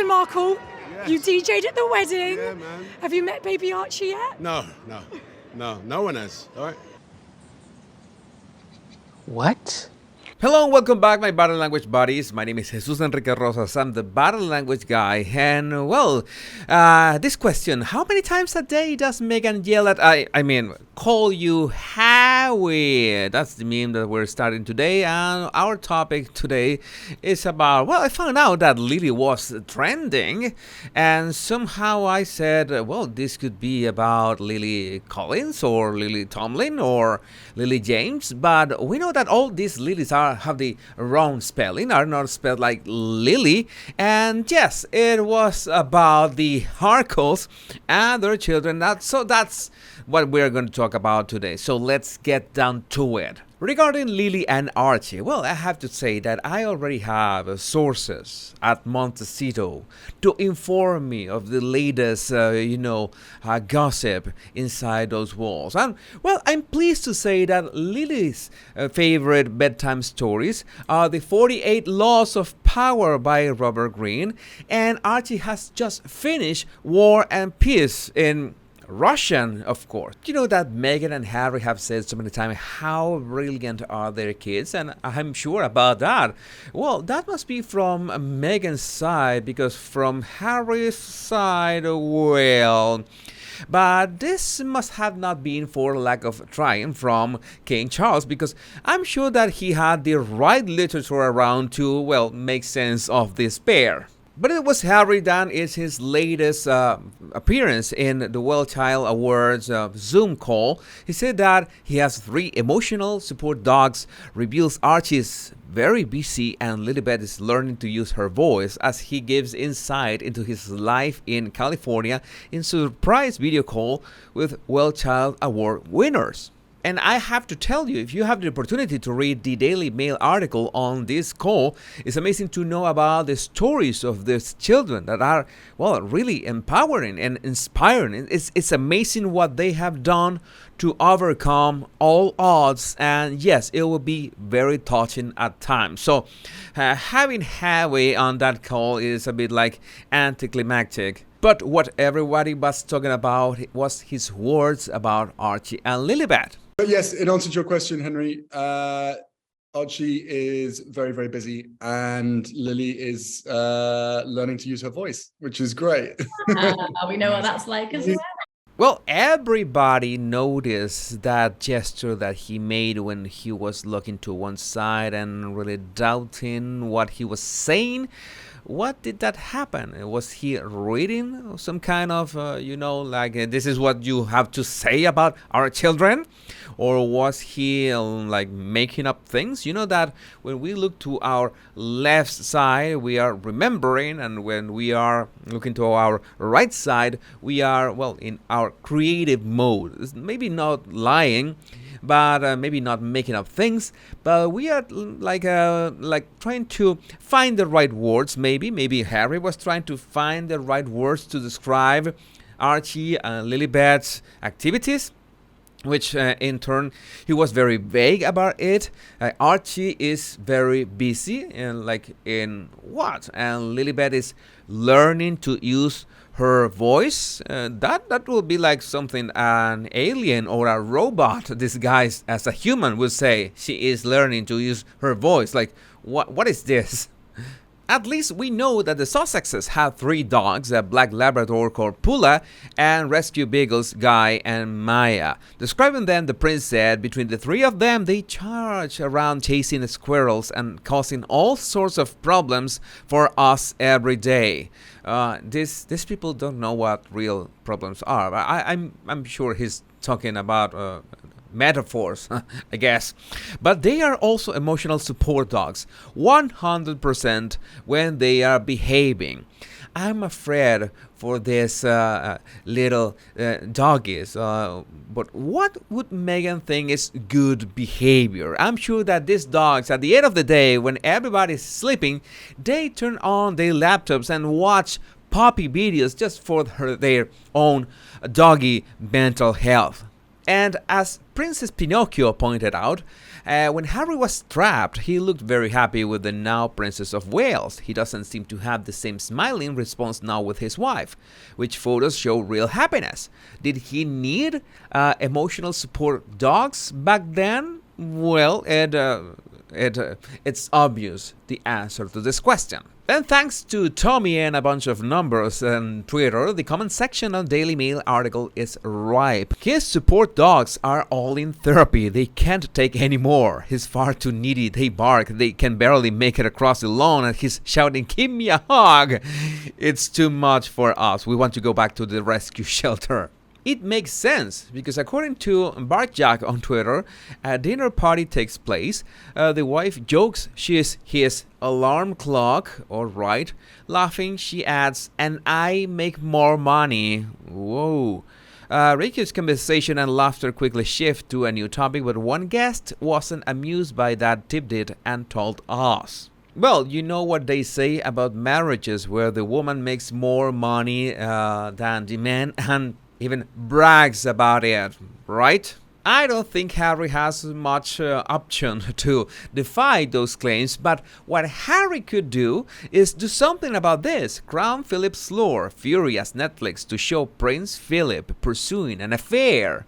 Markle. Yes. You DJ'd at the wedding. Yeah, man. Have you met baby Archie yet? No one has. All right. What? Hello and welcome back, my body language buddies. My name is Jesus Enrique Rosas. I'm the body language guy. And, well, this question, how many times a day does Megan yell at, call you Howie? That's the meme that we're starting today. And our topic today is about, well, I found out that Lili was trending. And somehow I said, well, this could be about Lily Collins or Lily Tomlin or Lily James. But we know that all these Lilies have the wrong spelling, are not spelled like Lily. And yes, it was about the Harkles and their children. That's what we're going to talk about today. So let's get down to it. Regarding Lili and Archie, well, I have to say that I already have sources at Montecito to inform me of the latest, gossip inside those walls. And, well, I'm pleased to say that Lili's favorite bedtime stories are the 48 Laws of Power by Robert Greene, and Archie has just finished War and Peace in Russian, of course. You know that Meghan and Harry have said so many times how brilliant are their kids, and I'm sure about that. Well, that must be from Meghan's side, because from Harry's side, well, but this must have not been for lack of trying from King Charles, because I'm sure that he had the right literature around to, well, make sense of this pair. But it was Harry that is his latest appearance in the Well Child Awards Zoom call. He said that he has 3 emotional support dogs, reveals Archie is very busy, and Lilibet is learning to use her voice as he gives insight into his life in California in surprise video call with Well Child Award winners. And I have to tell you, if you have the opportunity to read the Daily Mail article on this call, it's amazing to know about the stories of these children that are, well, really empowering and inspiring. It's amazing what they have done to overcome all odds. And yes, it will be very touching at times. So having Howie on that call is a bit like anticlimactic. But what everybody was talking about was his words about Archie and Lilibet. But yes, in answer to your question, Henry, Archie is very, very busy, and Lily is learning to use her voice, which is great. We know what that's like as well. Well, everybody noticed that gesture that he made when he was looking to one side and really doubting what he was saying. What did that happen? Was he reading some kind of, this is what you have to say about our children? Or was he making up things? You know that when we look to our left side, we are remembering. And when we are looking to our right side, we are, well, in our creative mode. It's maybe not lying, but maybe not making up things, but we are like trying to find the right words. Maybe Harry was trying to find the right words to describe Archie and Lilibet's activities, which in turn he was very vague about it. Archie is very busy and in what, and Lilibet is learning to use her voice. That will be like something an alien or a robot disguised as a human would say. She is learning to use her voice. Like, what is this? At least we know that the Sussexes have 3 dogs, a black Labrador called Pula, and rescue beagles Guy and Maya. Describing them, the prince said, between the 3 of them, they charge around chasing squirrels and causing all sorts of problems for us every day. These people don't know what real problems are. I'm sure he's talking about metaphors, I guess. But they are also emotional support dogs, 100% when they are behaving. I'm afraid for these little doggies. But what would Megan think is good behavior? I'm sure that these dogs, at the end of the day, when everybody's sleeping, they turn on their laptops and watch puppy videos just for their own doggy mental health. And as Princess Pinocchio pointed out, When Harry was trapped, he looked very happy with the now Princess of Wales. He doesn't seem to have the same smiling response now with his wife, which photos show real happiness. Did he need emotional support dogs back then? Well, it's obvious the answer to this question. And thanks to Tommy and a bunch of numbers on Twitter, the comment section on Daily Mail article is ripe. His support dogs are all in therapy. They can't take any more. He's far too needy. They bark. They can barely make it across the lawn, and he's shouting, "Give me a hug!" It's too much for us. We want to go back to the rescue shelter. It makes sense because according to Barkjack on Twitter, a dinner party takes place. The wife jokes she is his alarm clock. All right. Laughing, she adds, "And I make more money." Whoa. Ricky's conversation and laughter quickly shift to a new topic, but one guest wasn't amused by that tidbit and told us. Well, you know what they say about marriages where the woman makes more money than the man and even brags about it, right? I don't think Harry has much option to defy those claims, but what Harry could do is do something about this. Crown Philip's lore, furious Netflix to show Prince Philip pursuing an affair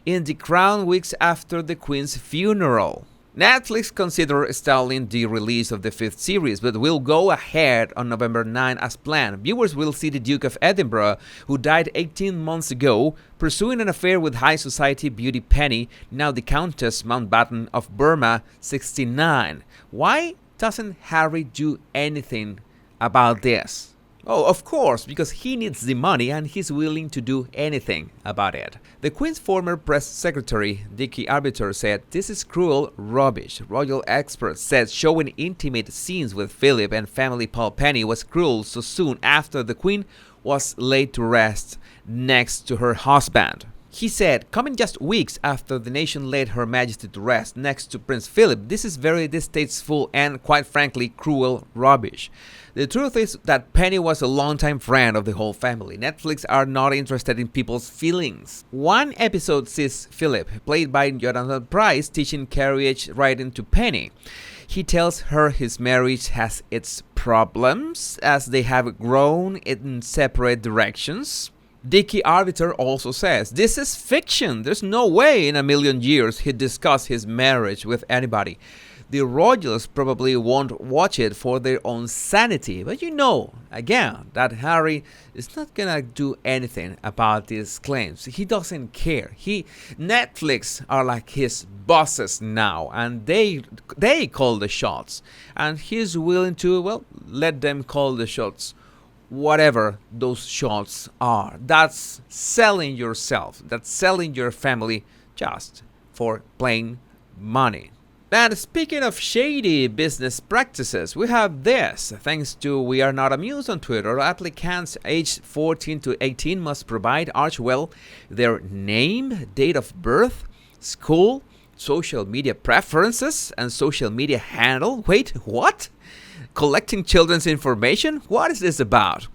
in the Crown weeks after the Queen's funeral. Netflix considered stalling the release of the 5th series, but will go ahead on November 9 as planned. Viewers will see the Duke of Edinburgh, who died 18 months ago, pursuing an affair with high society beauty Penny, now the Countess Mountbatten of Burma, 69. Why doesn't Harry do anything about this? Oh, of course, because he needs the money and he's willing to do anything about it. The Queen's former press secretary, Dickie Arbiter, said, "This is cruel rubbish." Royal experts said showing intimate scenes with Philip and family Paul Penny was cruel so soon after the Queen was laid to rest next to her husband. He said, "Coming just weeks after the nation laid Her Majesty to rest next to Prince Philip, this is very distasteful and, quite frankly, cruel rubbish." The truth is that Penny was a longtime friend of the whole family. Netflix are not interested in people's feelings. One episode sees Philip, played by Jonathan Pryce, teaching carriage riding to Penny. He tells her his marriage has its problems as they have grown in separate directions. Dickie Arbiter also says, "This is fiction. There's no way in a million years he'd discuss his marriage with anybody. The royals probably won't watch it for their own sanity." But you know, again, that Harry is not gonna do anything about these claims. He doesn't care. Netflix are like his bosses now, and they call the shots. And he's willing to, well, let them call the shots. Whatever those shots are. That's selling yourself. That's selling your family just for plain money. And speaking of shady business practices, we have this. Thanks to We Are Not Amused on Twitter, applicants aged 14 to 18 must provide Archwell their name, date of birth, school, social media preferences, and social media handle. Wait, what? Collecting children's information? What is this about?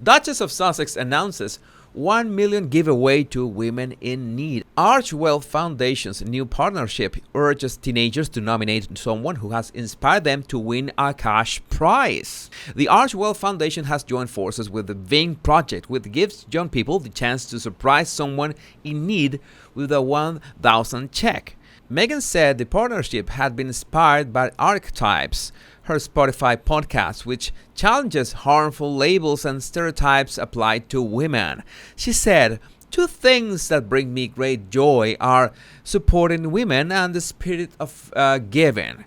Duchess of Sussex announces 1 million giveaway to women in need. Archwell Foundation's new partnership urges teenagers to nominate someone who has inspired them to win a cash prize. The Archwell Foundation has joined forces with the Ving Project, which gives young people the chance to surprise someone in need with a 1,000 check. Meghan said the partnership had been inspired by Archetypes, her Spotify podcast, which challenges harmful labels and stereotypes applied to women. She said, "Two things that bring me great joy are supporting women and the spirit of giving."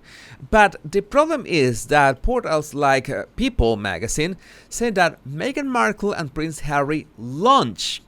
But the problem is that portals like People magazine say that Meghan Markle and Prince Harry launch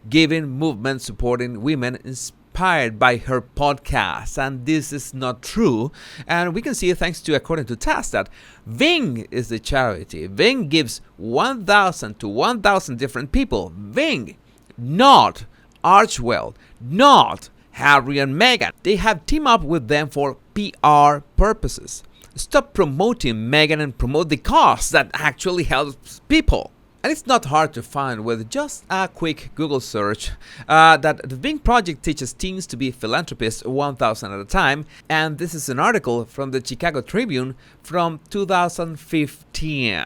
giving movement supporting women inspired by her podcast, and this is not true. And we can see, thanks to according to TAS, that Ving is the charity. Ving gives 1,000 to 1,000 different people. Ving, not Archwell, not Harry and Meghan. They have teamed up with them for PR purposes. Stop promoting Meghan and promote the cause that actually helps people. And it's not hard to find with just a quick Google search that the Bing Project teaches teens to be philanthropists 1,000 at a time. And this is an article from the Chicago Tribune from 2015.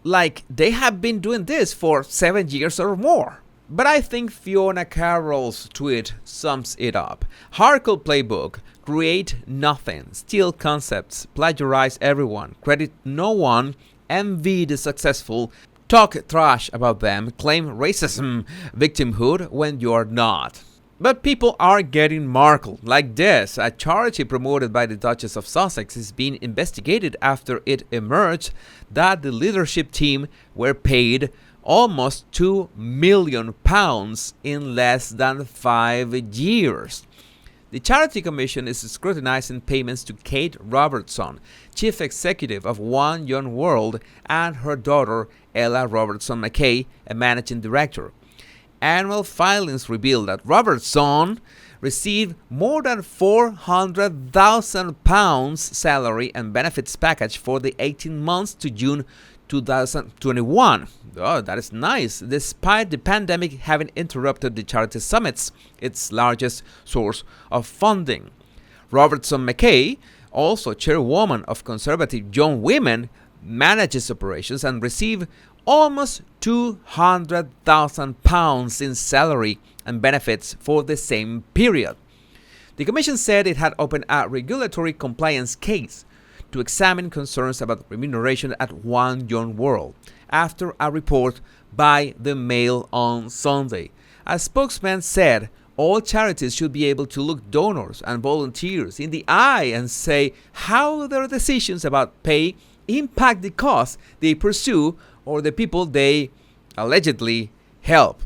Like, they have been doing this for 7 years or more. But I think Fiona Carroll's tweet sums it up. Hardcore playbook: create nothing, steal concepts, plagiarize everyone, credit no one, envy the successful, talk trash about them, claim racism, victimhood when you're not. But people are getting marked. Like this, a charity promoted by the Duchess of Sussex is being investigated after it emerged that the leadership team were paid almost £2 million in less than 5 years. The Charity Commission is scrutinizing payments to Kate Robertson, chief executive of One Young World, and her daughter Ella Robertson McKay, a managing director. Annual filings reveal that Robertson received more than £400,000 salary and benefits package for the 18 months to June 2021. Oh, that is nice. Despite the pandemic having interrupted the charity summits, its largest source of funding. Robertson McKay, also chairwoman of conservative Young Women, manages operations and received almost £200,000 in salary and benefits for the same period. The commission said it had opened a regulatory compliance case to examine concerns about remuneration at One Young World after a report by the Mail on Sunday. A spokesman said all charities should be able to look donors and volunteers in the eye and say how their decisions about pay impact the cause they pursue or the people they allegedly help.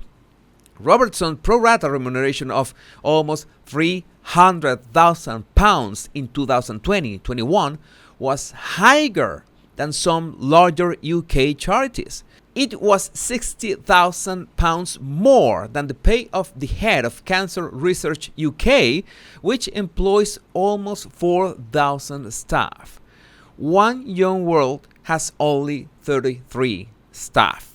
Robertson's pro rata remuneration of almost £300,000 in 2020-21 was higher than some larger UK charities. It was £60,000 more than the pay of the head of Cancer Research UK, which employs almost 4,000 staff. One Young World has only 33 staff.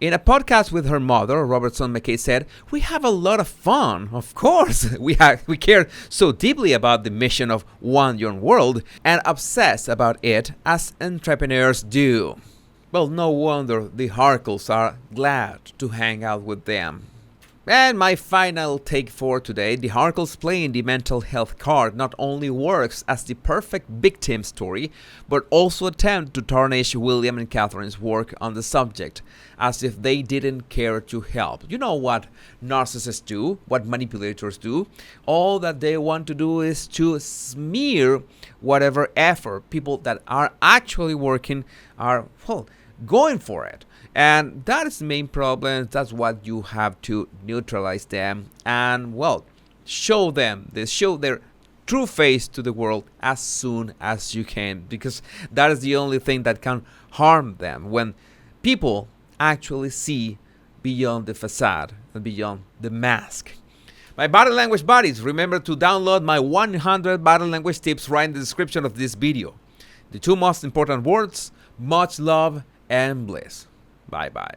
In a podcast with her mother, Robertson McKay said, "We have a lot of fun. Of course, we care so deeply about the mission of One Young World and obsess about it as entrepreneurs do." Well, no wonder the Harkles are glad to hang out with them. And my final take for today, the Harkles playing the mental health card not only works as the perfect victim story, but also attempt to tarnish William and Catherine's work on the subject, as if they didn't care to help. You know what narcissists do, what manipulators do. All that they want to do is to smear whatever effort people that are actually working are, well, going for it. And that is the main problem. That's what you have to neutralize them and, well, show them this, show their true face to the world as soon as you can, because that is the only thing that can harm them, when people actually see beyond the facade and beyond the mask. My body language buddies, remember to download my 100 body language tips right in the description of this video. The two most important words: much love and bliss. Bye-bye.